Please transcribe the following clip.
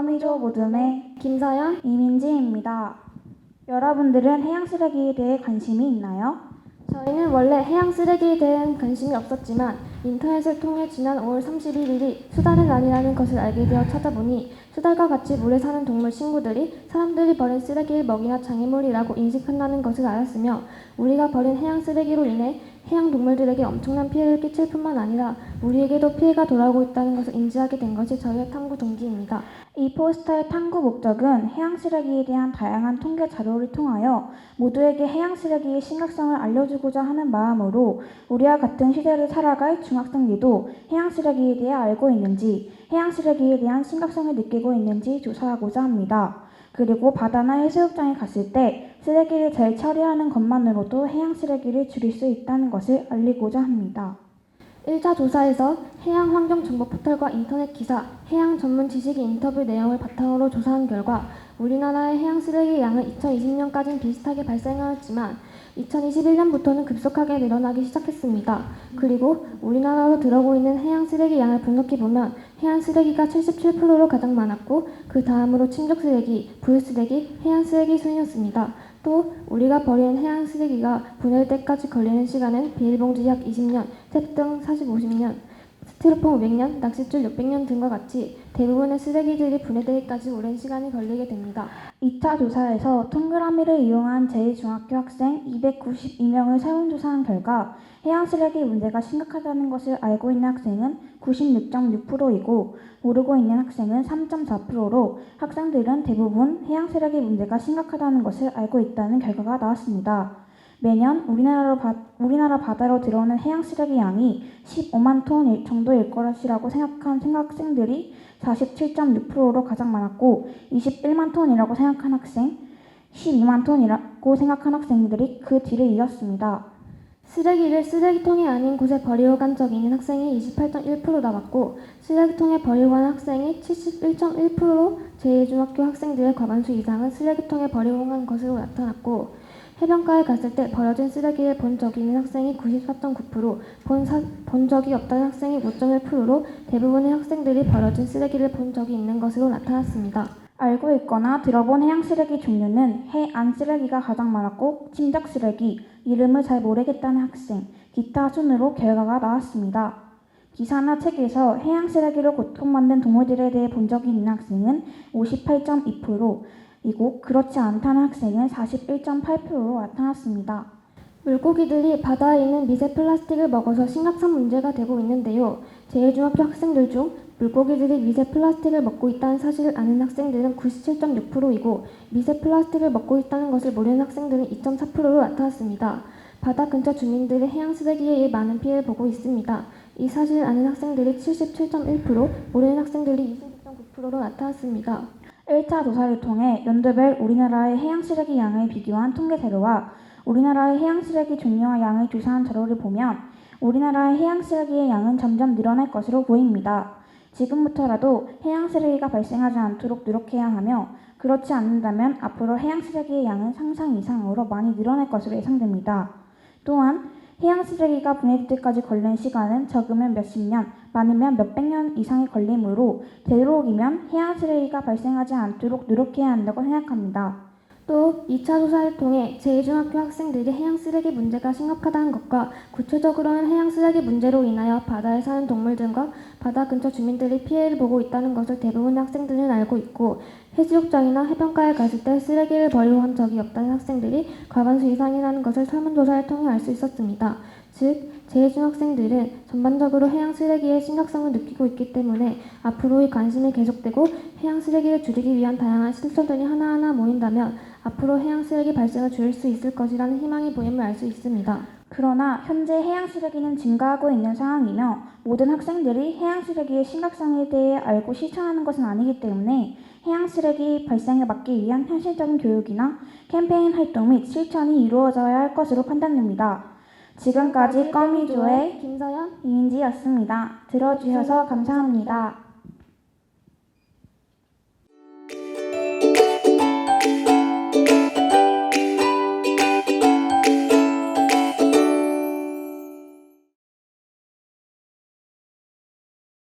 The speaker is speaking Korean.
거미조 모둠의 김서연, 이민지입니다. 여러분들은 해양 쓰레기에 대해 관심이 있나요? 저희는 원래 해양 쓰레기에 대한 관심이 없었지만 인터넷을 통해 지난 5월 31일이 수달의 날이라는 것을 알게 되어 찾아보니 수달과 같이 물에 사는 동물 친구들이 사람들이 버린 쓰레기를 먹이나 장애물이라고 인식한다는 것을 알았으며 우리가 버린 해양 쓰레기로 인해 해양 동물들에게 엄청난 피해를 끼칠 뿐만 아니라 우리에게도 피해가 돌아오고 있다는 것을 인지하게 된 것이 저희의 탐구 동기입니다. 이 포스터의 탐구 목적은 해양 쓰레기에 대한 다양한 통계 자료를 통하여 모두에게 해양 쓰레기의 심각성을 알려주고자 하는 마음으로 우리와 같은 시대를 살아갈 중학생들도 해양 쓰레기에 대해 알고 있는지, 해양 쓰레기에 대한 심각성을 느끼고 있는지 조사하고자 합니다. 그리고 바다나 해수욕장에 갔을 때 쓰레기를 잘 처리하는 것만으로도 해양 쓰레기를 줄일 수 있다는 것을 알리고자 합니다. 1차 조사에서 해양 환경 정보 포털과 인터넷 기사, 해양 전문 지식인 인터뷰 내용을 바탕으로 조사한 결과 우리나라의 해양 쓰레기 양은 2020년까지는 비슷하게 발생하였지만 2021년부터는 급속하게 늘어나기 시작했습니다. 그리고 우리나라로 들어오고 있는 해양 쓰레기 양을 분석해보면 해안 쓰레기가 77%로 가장 많았고 그 다음으로 침적 쓰레기, 부유 쓰레기, 해안 쓰레기 순이었습니다. 또 우리가 버리는 해양 쓰레기가 분해될 때까지 걸리는 시간은 비닐봉지 약 20년, 탭 등 40-50년, 스티로폼 500년, 낚싯줄 600년 등과 같이 대부분의 쓰레기들이 분해되기까지 오랜 시간이 걸리게 됩니다. 2차 조사에서 동그라미를 이용한 제2중학교 학생 292명을 설문조사한 결과 해양 쓰레기 문제가 심각하다는 것을 알고 있는 학생은 96.6%이고 모르고 있는 학생은 3.4%로 학생들은 대부분 해양 쓰레기 문제가 심각하다는 것을 알고 있다는 결과가 나왔습니다. 매년 우리나라 바다로 들어오는 해양 쓰레기 양이 15만 톤 정도일 것이라고 생각한 학생들이 47.6%로 가장 많았고 21만 톤이라고 생각한 학생, 12만 톤이라고 생각한 학생들이 그 뒤를 이었습니다. 쓰레기를 쓰레기통이 아닌 곳에 버리고 간 적이 있는 학생이 28.1% 나왔고 쓰레기통에 버리고 간 학생이 71.1%로 제2중학교 학생들의 과반수 이상은 쓰레기통에 버리고 간 것으로 나타났고 해변가에 갔을 때 버려진 쓰레기를 본 적이 있는 학생이 94.9%, 본 적이 없다는 학생이 5.1%로 대부분의 학생들이 버려진 쓰레기를 본 적이 있는 것으로 나타났습니다. 알고 있거나 들어본 해양 쓰레기 종류는 해안 쓰레기가 가장 많았고 침적 쓰레기, 이름을 잘 모르겠다는 학생, 기타 순으로 결과가 나왔습니다. 기사나 책에서 해양 쓰레기로 고통받는 동물들에 대해 본 적이 있는 학생은 58.2%이고 그렇지 않다는 학생은 41.8%로 나타났습니다. 물고기들이 바다에 있는 미세 플라스틱을 먹어서 심각한 문제가 되고 있는데요. 제1중학교 학생들 중 물고기들이 미세 플라스틱을 먹고 있다는 사실을 아는 학생들은 97.6%이고 미세 플라스틱을 먹고 있다는 것을 모르는 학생들은 2.4%로 나타났습니다. 바다 근처 주민들이 해양 쓰레기에 의해 많은 피해를 보고 있습니다. 이 사실을 아는 학생들이 77.1%, 모르는 학생들이 26.9%로 나타났습니다. 1차 조사를 통해 연도별 우리나라의 해양 쓰레기 양을 비교한 통계 자료와 우리나라의 해양 쓰레기 종류와 양을 조사한 자료를 보면 우리나라의 해양 쓰레기의 양은 점점 늘어날 것으로 보입니다. 지금부터라도 해양 쓰레기가 발생하지 않도록 노력해야 하며 그렇지 않는다면 앞으로 해양 쓰레기의 양은 상상 이상으로 많이 늘어날 것으로 예상됩니다. 또한 해양 쓰레기가 분해될 때까지 걸리는 시간은 적으면 몇십 년, 많으면 몇백 년 이상이 걸리므로 되도록이면 해양 쓰레기가 발생하지 않도록 노력해야 한다고 생각합니다. 또 2차 조사를 통해 제2중학교 학생들이 해양 쓰레기 문제가 심각하다는 것과 구체적으로는 해양 쓰레기 문제로 인하여 바다에 사는 동물들과 바다 근처 주민들이 피해를 보고 있다는 것을 대부분의 학생들은 알고 있고 해수욕장이나 해변가에 갔을 때 쓰레기를 버리고 간 적이 없다는 학생들이 과반수 이상이라는 것을 설문조사를 통해 알 수 있었습니다. 즉, 제2중학생들은 전반적으로 해양 쓰레기의 심각성을 느끼고 있기 때문에 앞으로 이 관심이 계속되고 해양 쓰레기를 줄이기 위한 다양한 실천들이 하나하나 모인다면 앞으로 해양 쓰레기 발생을 줄일 수 있을 것이라는 희망이 보임을 알 수 있습니다. 그러나 현재 해양 쓰레기는 증가하고 있는 상황이며 모든 학생들이 해양 쓰레기의 심각성에 대해 알고 실천하는 것은 아니기 때문에 해양 쓰레기 발생을 막기 위한 현실적인 교육이나 캠페인 활동 및 실천이 이루어져야 할 것으로 판단됩니다. 지금까지 거미조의 김서연, 이민지였습니다. 들어주셔서 감사합니다.